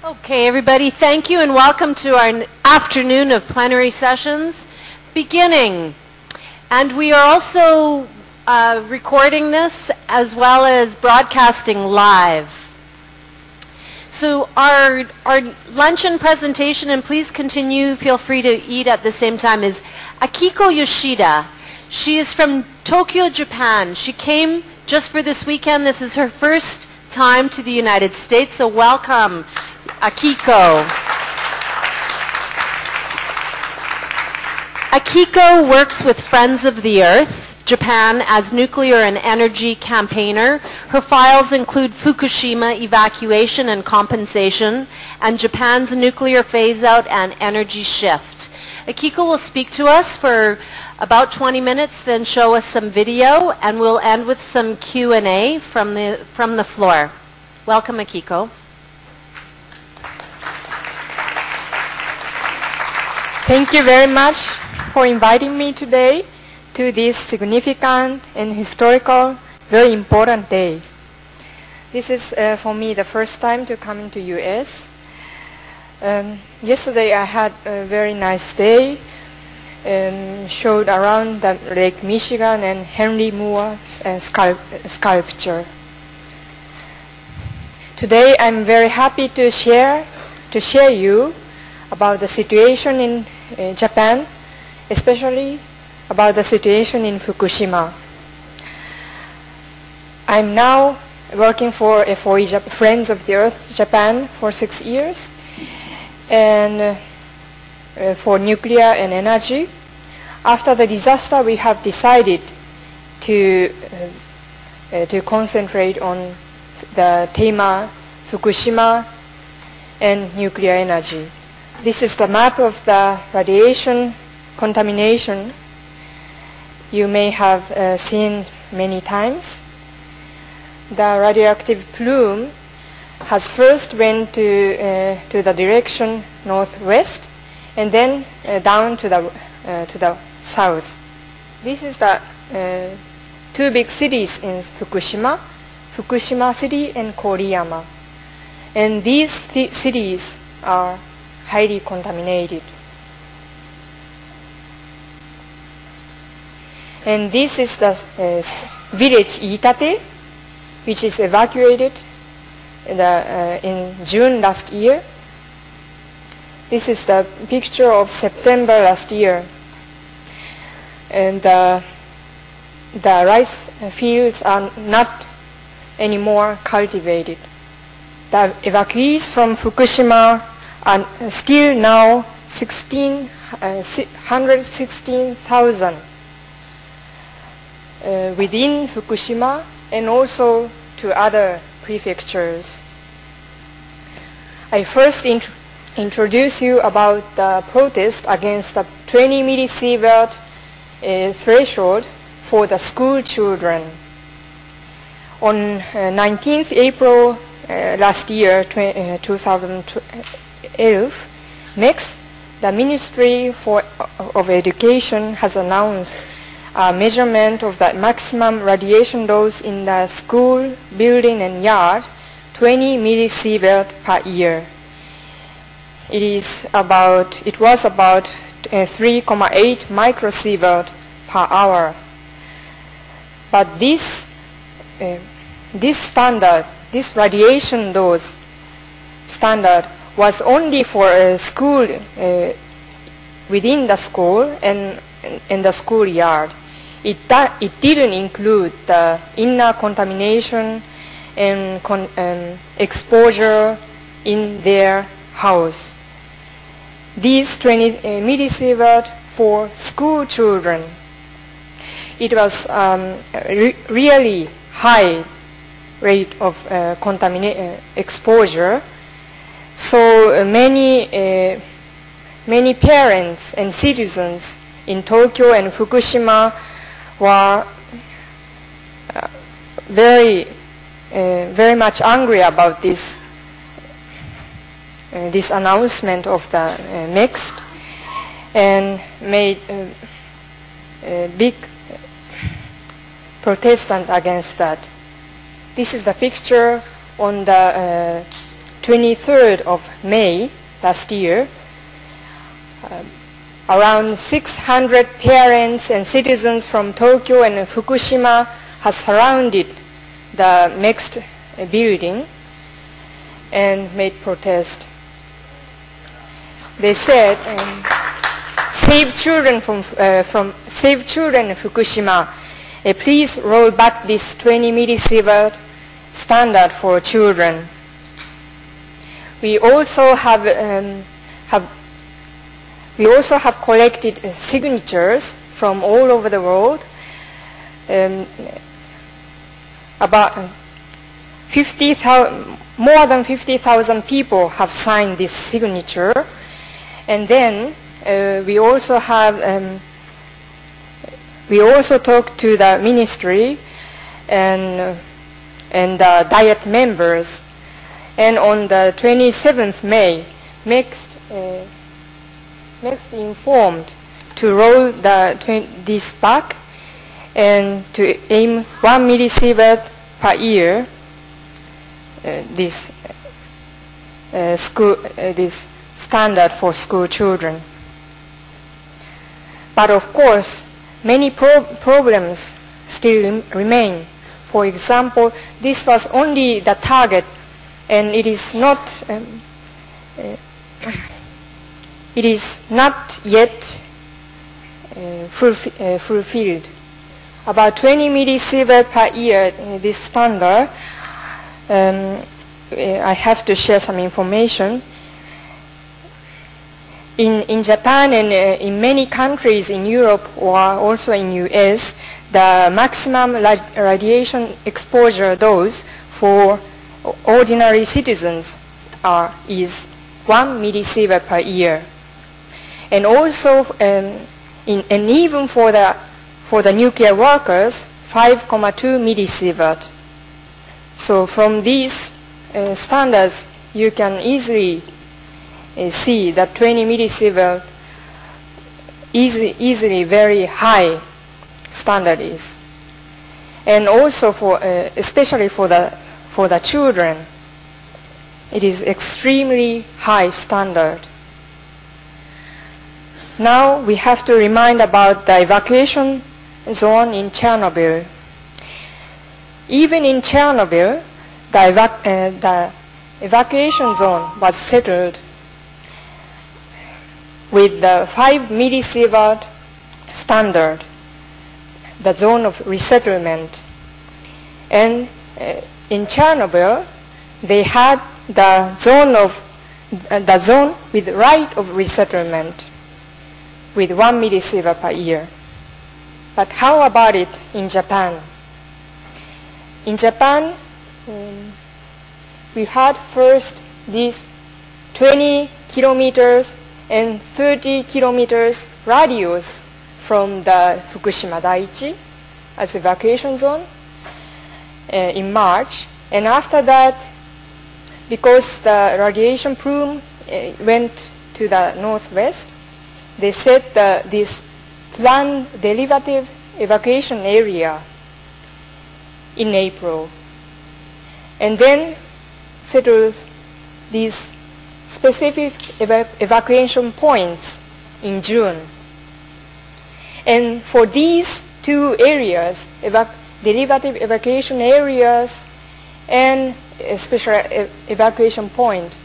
Okay, everybody, thank you and welcome to our afternoon of plenary sessions beginning. And we are also recording this as well as broadcasting live. So our luncheon presentation, and please continue, feel free to eat at the same time, is Akiko Yoshida. She is from Tokyo, Japan. She came just for this weekend. This is her first time to the United States, so welcome, Akiko. Akiko works with Friends of the Earth, Japan, as nuclear and energy campaigner. Her files include Fukushima evacuation and compensation, and Japan's nuclear phase-out and energy shift. Akiko will speak to us for about 20 minutes, then show us some video, and we'll end with some Q&A from the floor. Welcome, Akiko. Thank you very much for inviting me today to this significant and historical, very important day. This is for me the first time to come into US. Yesterday I had a very nice day, showed around the Lake Michigan and Henry Moore's sculpture. Today I'm very happy to share you about the situation in Japan, especially about the situation in Fukushima. I'm now working for Friends of the Earth Japan for 6 years, and for nuclear and energy. After the disaster, we have decided to concentrate on the theme Fukushima and nuclear energy. This is the map of the radiation contamination you may have seen many times. The radioactive plume has first went to the direction northwest and then down to the south. This is the two big cities in Fukushima, Fukushima City and Koriyama. And these cities are highly contaminated. And this is the village Iitate, which is evacuated in June last year. This is the picture of September last year. And the rice fields are not anymore cultivated. The evacuees from Fukushima are still now 116,000 within Fukushima and also to other prefectures. I first introduce you about the protest against the 20 millisievert threshold for the school children. On 19th April last year, 2011, MEXT, the Ministry of Education, has announced a measurement of the maximum radiation dose in the school, building and yard, 20 millisievert per year. It was about 3.8 microsievert per hour. But this radiation dose standard was only for a school within the school and in the schoolyard. It didn't include the inner contamination and exposure in their house. These 20 millisievert for school children, it was really high rate of exposure. So many parents and citizens in Tokyo and Fukushima were very much angry about this announcement of the MEXT, and made a big protest against that. This is the picture on the 23rd of May last year, around 600 parents and citizens from Tokyo and Fukushima has surrounded the MEXT building and made protest. They said, "Save children Save children in Fukushima. Please roll back this 20 millisievert standard for children." We also have collected signatures from all over the world. About more than 50,000 people have signed this signature, and then we also talked to the ministry and the Diet members, and on the 27th May, MEXT informed to roll this back and to aim 1 millisievert per year. This standard for school children. But of course, many problems still remain. For example, this was only the target, and it is not yet fulfilled. About 20 millisievert per year, this standard. I have to share some information. In Japan and in many countries in Europe or also in US, the maximum radiation exposure dose for ordinary citizens is 1 millisievert per year. And also, and even for the nuclear workers, 5,2 millisievert. So from these standards, you can easily see that 20 millisievert easily very high standard is. And also especially for the children, it is extremely high standard. Now we have to remind about the evacuation zone in Chernobyl. Even in Chernobyl, the evacuation zone was settled with the 5 millisievert standard, the zone of resettlement. And in Chernobyl, they had the zone with right of resettlement with 1 millisievert per year. But how about it in Japan? In Japan, we had first these 20 kilometers and 30 kilometers radius from the Fukushima Daiichi as evacuation zone in March. And after that, because the radiation plume went to the northwest, they set this planned derivative evacuation area in April, and then settled these specific evacuation points in June. And for these two areas, derivative evacuation areas and a special evacuation point,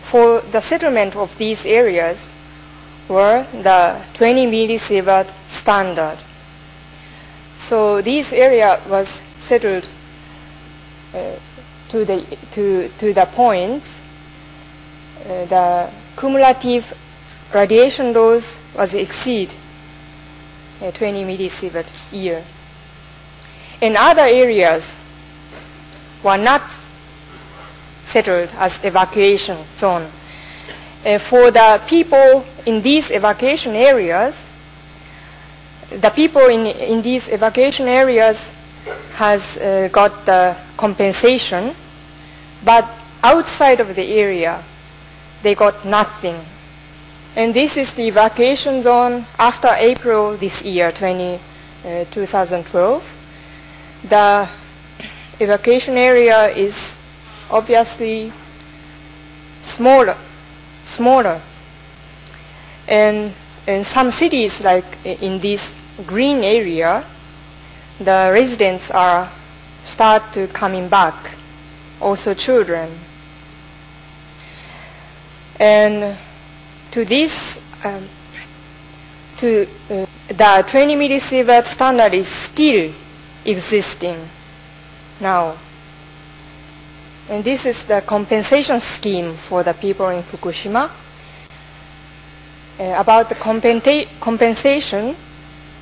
for the settlement of these areas were the 20 millisievert standard. So this area was settled to the points. The cumulative radiation dose was exceed 20 millisievert year. And other areas were not settled as evacuation zone. For the people in these evacuation areas, the people in these evacuation areas has got the compensation, but outside of the area, they got nothing. And this is the evacuation zone after April this year, 2012. The evacuation area is obviously smaller. And in some cities, like in this green area, the residents are start to coming back, also children. And to this, the 20 millisievert standard is still existing now. And this is the compensation scheme for the people in Fukushima. About the compensation,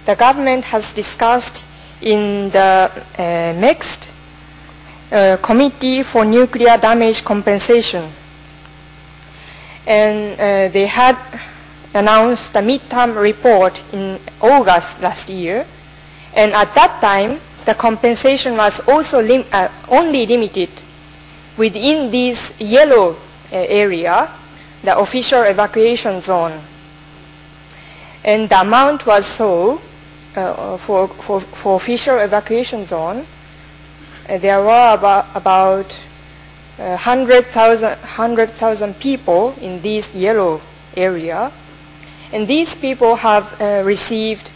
the government has discussed in the MEXT Committee for Nuclear Damage Compensation. And they had announced the midterm report in August last year. And at that time, the compensation was also only limited within this yellow area, the official evacuation zone. And the amount was so, for official evacuation zone, there were about 100,000 people in this yellow area. And these people have received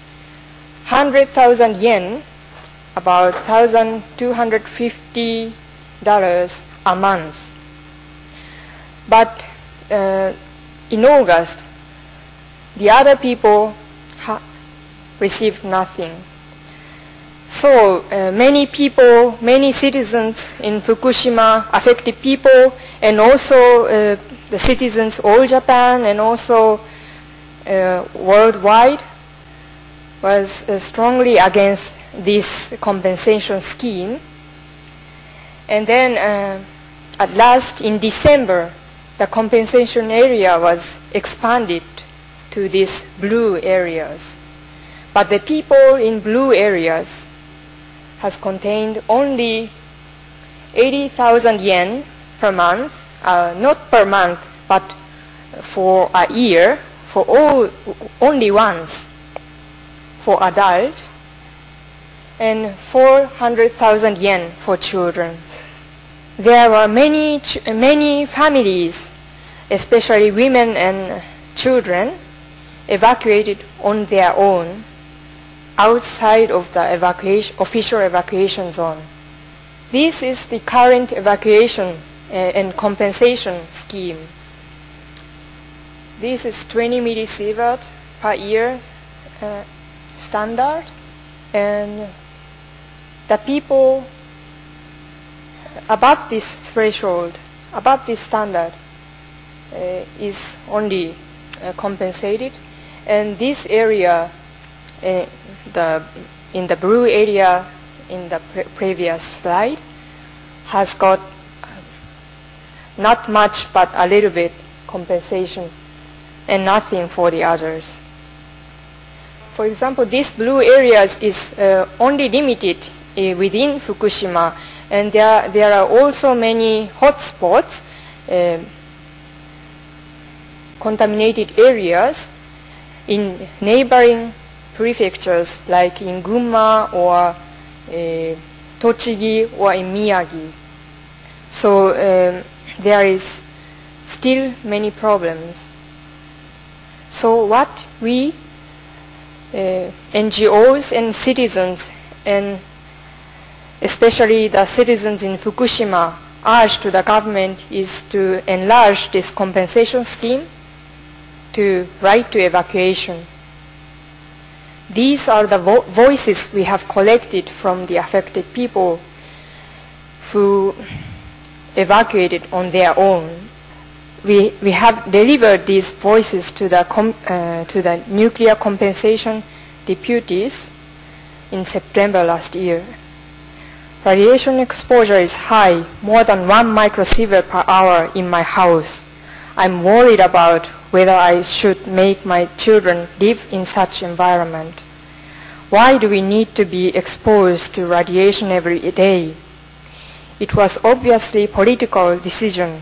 100,000 yen, about $1,250 a month. But in August, the other people received nothing. So many people, many citizens in Fukushima, affected people, and also the citizens all Japan and also worldwide was strongly against this compensation scheme. And then at last in December, the compensation area was expanded to these blue areas. But the people in blue areas has contained only 80,000 yen per month, not per month, but for a year, for only once for adult, and 400,000 yen for children. There were many families, especially women and children, evacuated on their own outside of the official evacuation zone. This is the current evacuation and compensation scheme. This is 20 millisievert per year standard, and the people above this threshold, above this standard, is only compensated. And this area, in the blue area in the previous slide, has got not much but a little bit compensation and nothing for the others. For example, this blue areas is only limited within Fukushima, and there are also many hotspots, contaminated areas in neighboring prefectures like in Gunma or Tochigi or in Miyagi. So there is still many problems. So what we NGOs and citizens, and especially the citizens in Fukushima, urge to the government is to enlarge this compensation scheme to right to evacuation. These are the voices we have collected from the affected people who evacuated on their own. We have delivered these voices to the nuclear compensation deputies in September last year. Radiation exposure is high, more than 1 microsievert per hour in my house. I'm worried about whether I should make my children live in such environment. Why do we need to be exposed to radiation every day? It was obviously a political decision